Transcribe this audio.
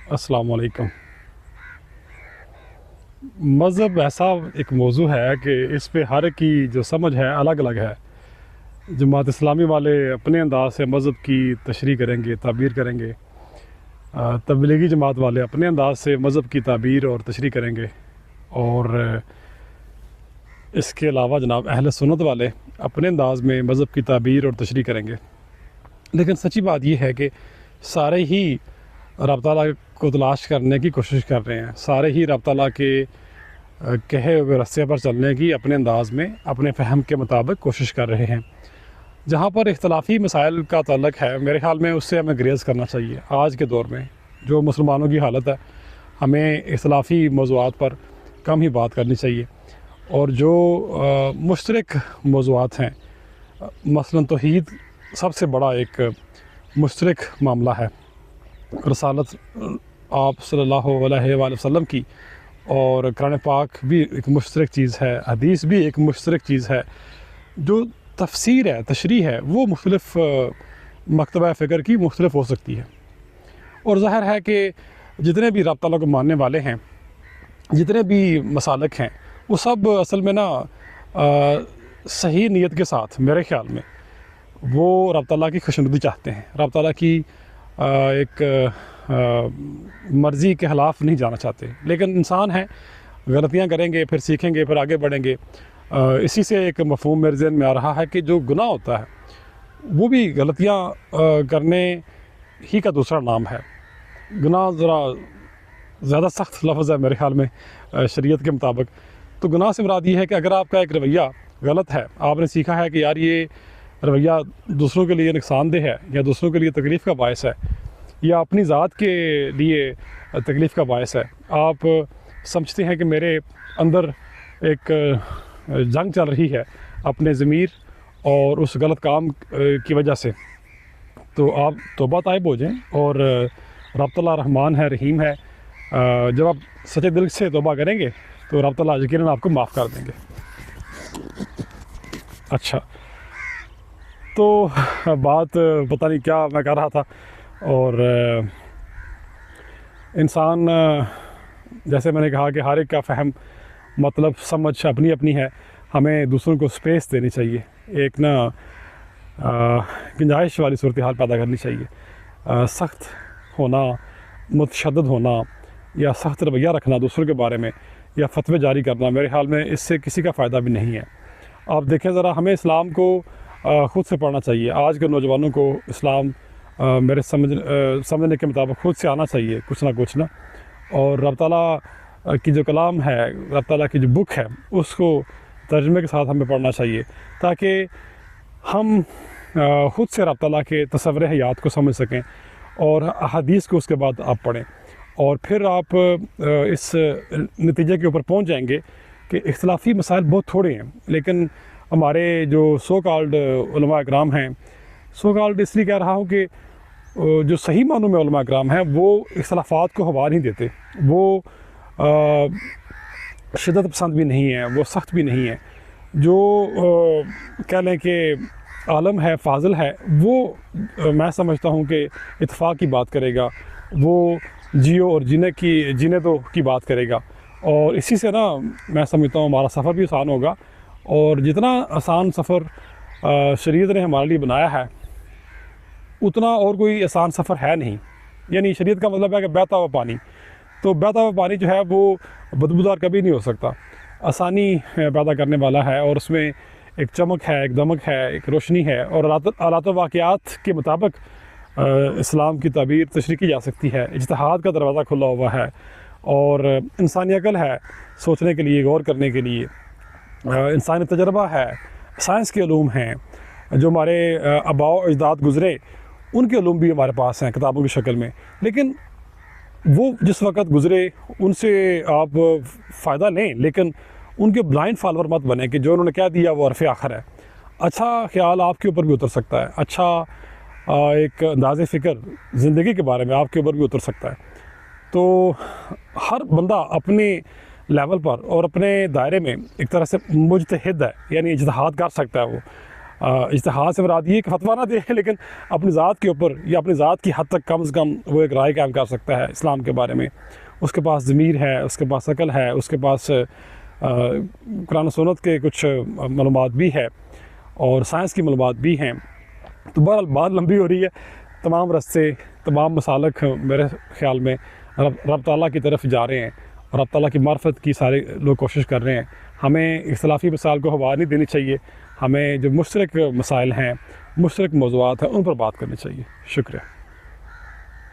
अस्सलाम वालेकुम। मज़हब ऐसा एक मौजू है कि इस पे हर की जो समझ है अलग अलग है। जमात इस्लामी वाले अपने अंदाज से मज़हब की तशरीह करेंगे, ताबीर करेंगे। तबलीगी जमात वाले अपने अंदाज से मज़हब की ताबीर और तशरीह करेंगे। और इसके अलावा जनाब अहले सुन्नत वाले अपने अंदाज में मज़हब की ताबीर और तशरीह करेंगे। लेकिन सच्ची बात यह है कि सारे ही रब ताला को तलाश करने की कोशिश कर रहे हैं, सारे ही रब ताला के कहे हुए रस्ते पर चलने की अपने अंदाज में अपने फ़हम के मुताबिक कोशिश कर रहे हैं। जहाँ पर इख्तलाफी मसाइल का ताल्लुक़ है, मेरे ख़्याल में उससे हमें ग्रेज़ करना चाहिए। आज के दौर में जो मुसलमानों की हालत है, हमें इख्तलाफी मौज़ूआत पर कम ही बात करनी चाहिए। और जो मुश्तरक मौज़ूआत हैं, मसलन तौहीद सबसे बड़ा एक मुश्तरक मामला है। रसालत आप सल्लल्लाहु अलैहि वसल्लम की और कुरान पाक भी एक मुश्तरक चीज़ है, हदीस भी एक मुश्तरक चीज़ है। जो तफसीर है, तशरीह है, वो मुख्तलिफ़ मकतबा फ़िक्र की मुख्तलिफ़ हो सकती है। और ज़ाहिर है कि जितने भी रब ताला को मानने वाले हैं, जितने भी मसालक हैं, वो सब असल में ना सही नीयत के साथ मेरे ख़्याल में वो रब ताला की खुशनुदी चाहते हैं। रब ताला की एक मर्ज़ी के ख़िलाफ़ नहीं जाना चाहते। लेकिन इंसान हैं, गलतियाँ करेंगे, फिर सीखेंगे, फिर आगे बढ़ेंगे। इसी से एक मफ़हूम मेरे ज़हन में आ रहा है कि जो गुनाह होता है वो भी गलतियाँ करने ही का दूसरा नाम है। गुनाह ज़रा ज़्यादा सख्त लफ्ज़ है मेरे ख़्याल में शरीयत के मुताबिक। तो गुनाह से मुराद ये है कि अगर आपका एक रवैया गलत है, आपने सीखा है कि यार ये रवैया दूसरों के लिए नुकसानदेह है या दूसरों के लिए तकलीफ़ का बायस है या अपनी ज़ात के लिए तकलीफ़ का बायस है, आप समझते हैं कि मेरे अंदर एक जंग चल रही है अपने ज़मीर और उस गलत काम की वजह से, तो आप तौबा ताइब हो जाएं। और रब ताला रहमान है, रहीम है। जब आप सच्चे दिल से तौबा करेंगे तो रब ताला यकीनन आपको माफ़ कर देंगे। अच्छा, तो बात पता नहीं क्या मैं कर रहा था। और इंसान, जैसे मैंने कहा कि हर एक का फ़हम, मतलब समझ अपनी अपनी है। हमें दूसरों को स्पेस देनी चाहिए, एक ना गुंजाइश वाली सूरत हाल पैदा करनी चाहिए। सख्त होना, मुतशद्दिद होना या सख्त रवैया रखना दूसरों के बारे में या फतवे जारी करना, मेरे ख्याल में इससे किसी का फ़ायदा भी नहीं है। आप देखें ज़रा, हमें इस्लाम को ख़ुद से पढ़ना चाहिए। आज के नौजवानों को इस्लाम मेरे समझने के मुताबिक ख़ुद से आना चाहिए, कुछ ना। और रब ताला की जो कलाम है, रब ताला की जो बुक है, उसको तर्जुमे के साथ हमें पढ़ना चाहिए ताकि हम ख़ुद से रब ताला के तसव्वुर हयात को समझ सकें और हदीस को उसके बाद आप पढ़ें। और फिर आप इस नतीजे के ऊपर पहुंच जाएंगे कि इख्तिलाफ़ी मसाइल बहुत थोड़े हैं, लेकिन हमारे जो सो कॉल्ड उलमा इकराम हैं, सो कॉल्ड इसलिए कह रहा हूँ कि जो सही मानों में उलमा इकराम हैं वो इख्तिलाफ़ात को हवा नहीं देते, वो शिद्दत पसंद भी नहीं है, वो सख्त भी नहीं है। जो कह लें कि आलम है, फाजिल है, वो मैं समझता हूँ कि इत्तेफाक की बात करेगा, वो जियो और जीने दो की बात करेगा। और इसी से ना मैं समझता हूँ हमारा सफ़र भी आसान होगा। और जितना आसान सफ़र शरीयत ने हमारे लिए बनाया है, उतना और कोई आसान सफ़र है नहीं। यानी शरीयत का मतलब है कि बहता हुआ पानी, तो बहता हुआ पानी जो है वो बदबूदार कभी नहीं हो सकता, आसानी पैदा करने वाला है। और उसमें एक चमक है, एक दमक है, एक रोशनी है। और हालात वाक़यात के मुताबिक इस्लाम की ताबीर तशरीह की जा सकती है। इज्तिहाद का दरवाज़ा खुला हुआ है और इंसानी अक़ल है सोचने के लिए, गौर करने के लिए। इंसानी तजर्बा है, साइंस के उलूम हैं, जो हमारे आबाओ अजदाद गुज़रे उनके उलूम भी हमारे पास हैं किताबों की शक्ल में। लेकिन वो जिस वक़्त गुज़रे उनसे आप फ़ायदा लें, लेकिन उनके ब्लाइंड फॉलोअर मत बने कि जो उन्होंने कह दिया वो हरफ़ आखिर है। अच्छा ख़्याल आपके ऊपर भी उतर सकता है, अच्छा एक अंदाज़े फ़िक्र ज़िंदगी के बारे में आपके ऊपर भी उतर सकता है। तो हर बंदा अपने लेवल पर और अपने दायरे में एक तरह से मुजतहिद है, यानी इज्तिहाद कर सकता है वो। اجتہاد سے مراد یہ کہ فتویٰ نہ دے لیکن اپنی ذات کے اوپر یا اپنی ذات کی حد تک کم از کم وہ ایک رائے قائم کر سکتا ہے اسلام کے بارے میں. اس کے پاس ضمیر ہے, اس کے پاس عقل ہے, اس کے پاس قرآن و سنت کے کچھ معلومات بھی ہے اور سائنس کی معلومات بھی ہیں. تو بہرحال بات لمبی ہو رہی ہے. تمام رستے, تمام مسالک میرے خیال میں رب تعالیٰ کی طرف جا رہے ہیں اور رب تعالیٰ کی معرفت کی سارے لوگ کوشش کر رہے ہیں. ہمیں اختلافی مسائل کو ہوا نہیں دینی چاہیے. ہمیں جو مشترک مسائل ہیں, مشترک موضوعات ہیں, ان پر بات کرنی چاہیے. شکریہ.